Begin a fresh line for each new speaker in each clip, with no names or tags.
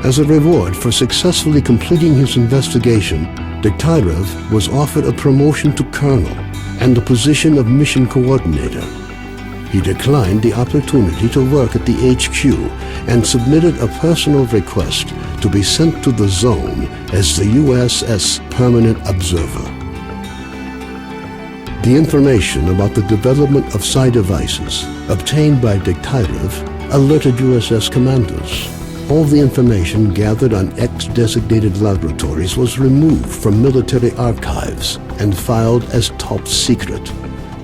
As a reward for successfully completing his investigation, Degtyarev was offered a promotion to colonel and the position of mission coordinator. He declined the opportunity to work at the HQ and submitted a personal request to be sent to the zone as the USS Permanent Observer. The information about the development of psi devices obtained by Degtyarev alerted USS commanders. All the information gathered on X-designated laboratories was removed from military archives and filed as top secret.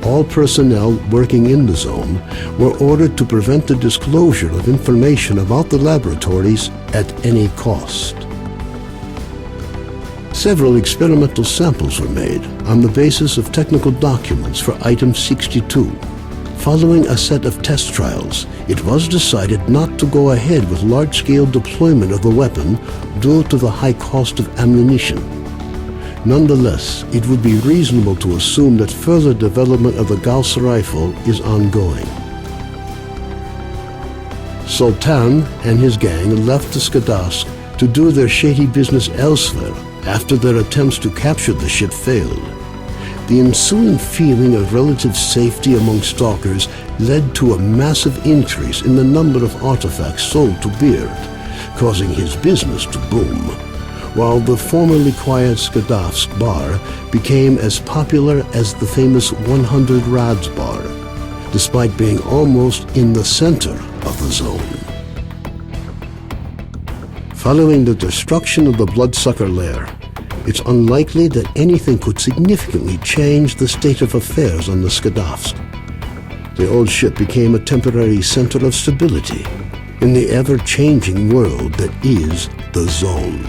All personnel working in the zone were ordered to prevent the disclosure of information about the laboratories at any cost. Several experimental samples were made on the basis of technical documents for Item 62. Following a set of test trials, it was decided not to go ahead with large-scale deployment of the weapon due to the high cost of ammunition. Nonetheless, it would be reasonable to assume that further development of the Gauss rifle is ongoing. Sultan and his gang left the Skadovsk to do their shady business elsewhere after their attempts to capture the ship failed. The ensuing feeling of relative safety among stalkers led to a massive increase in the number of artifacts sold to Beard, causing his business to boom, while the formerly quiet Skadovsk bar became as popular as the famous 100 Rods bar, despite being almost in the center of the zone. Following the destruction of the Bloodsucker lair, it's unlikely that anything could significantly change the state of affairs on the Skadovsk. The old ship became a temporary center of stability in the ever-changing world that is the Zone.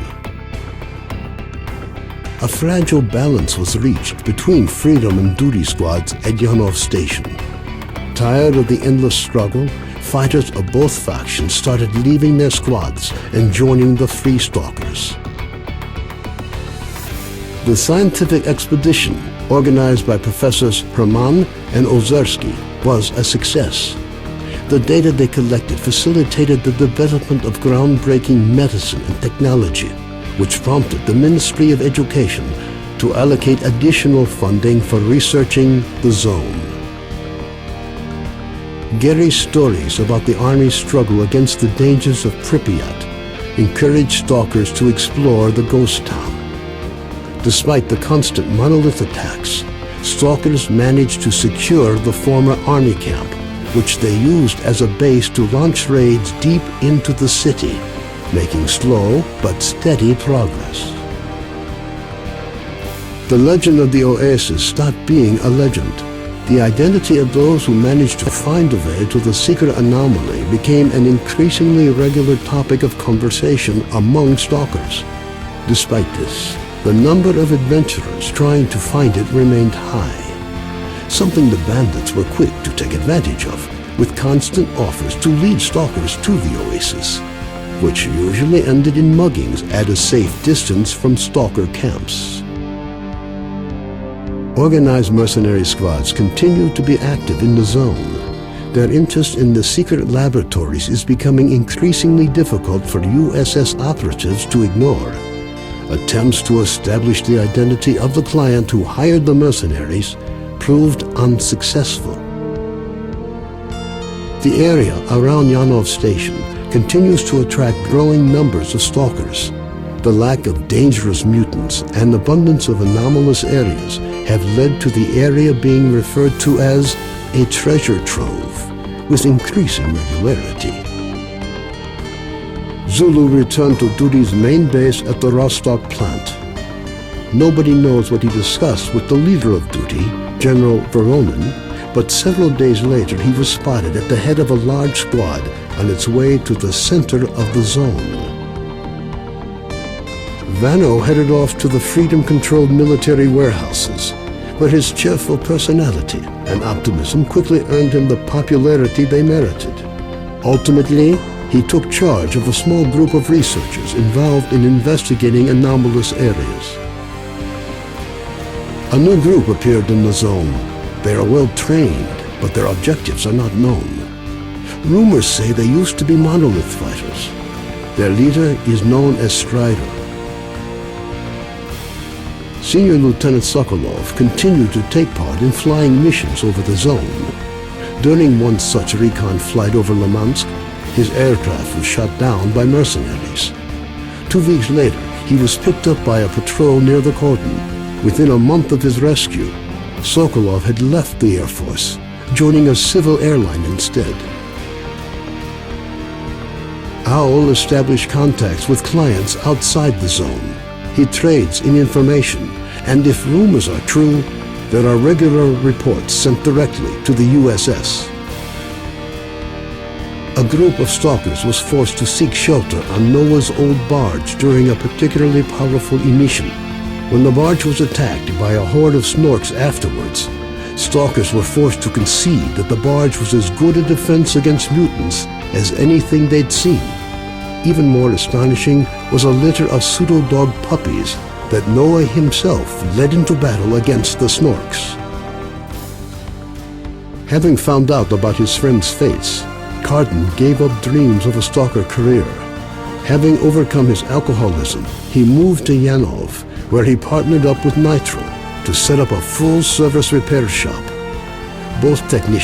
A fragile balance was reached between freedom and duty squads at Yanov Station. Tired of the endless struggle, fighters of both factions started leaving their squads and joining the Free Stalkers. The scientific expedition, organized by Professors Herman and Ozersky, was a success. The data they collected facilitated the development of groundbreaking medicine and technology, which prompted the Ministry of Education to allocate additional funding for researching the zone. Gary's stories about the Army's struggle against the dangers of Pripyat encouraged stalkers to explore the ghost town. Despite the constant monolith attacks, stalkers managed to secure the former army camp, which they used as a base to launch raids deep into the city, making slow but steady progress. The legend of the Oasis stopped being a legend. The identity of those who managed to find a way to the secret anomaly became an increasingly regular topic of conversation among stalkers. Despite this, the number of adventurers trying to find it remained high, something the bandits were quick to take advantage of, with constant offers to lead stalkers to the Oasis, which usually ended in muggings at a safe distance from stalker camps. Organized mercenary squads continue to be active in the zone. Their interest in the secret laboratories is becoming increasingly difficult for USS operatives to ignore. Attempts to establish the identity of the client who hired the mercenaries proved unsuccessful. The area around Yanov Station continues to attract growing numbers of stalkers. The lack of dangerous mutants and abundance of anomalous areas have led to the area being referred to as a treasure trove, with increasing regularity. Zulu returned to Duty's main base at the Rostock plant. Nobody knows what he discussed with the leader of Duty, General Voronin, but several days later he was spotted at the head of a large squad on its way to the center of the zone. Vano headed off to the freedom-controlled military warehouses, where his cheerful personality and optimism quickly earned him the popularity they merited. Ultimately, he took charge of a small group of researchers involved in investigating anomalous areas. A new group appeared in the zone. They are well trained, but their objectives are not known. Rumors say they used to be monolith fighters. Their leader is known as Strider. Senior Lieutenant Sokolov continued to take part in flying missions over the zone. During one such recon flight over Limansk, his aircraft was shot down by mercenaries. 2 weeks later, he was picked up by a patrol near the cordon. Within a month of his rescue, Sokolov had left the Air Force, joining a civil airline instead. Owl established contacts with clients outside the zone. He trades in information, and if rumors are true, there are regular reports sent directly to the USS. A group of stalkers was forced to seek shelter on Noah's old barge during a particularly powerful emission. When the barge was attacked by a horde of snorks afterwards, stalkers were forced to concede that the barge was as good a defense against mutants as anything they'd seen. Even more astonishing was a litter of pseudo-dog puppies that Noah himself led into battle against the snorks. Having found out about his friend's fates, Cardin gave up dreams of a stalker career. Having overcome his alcoholism, he moved to Yanov, where he partnered up with Nitro to set up a full-service repair shop. Both technicians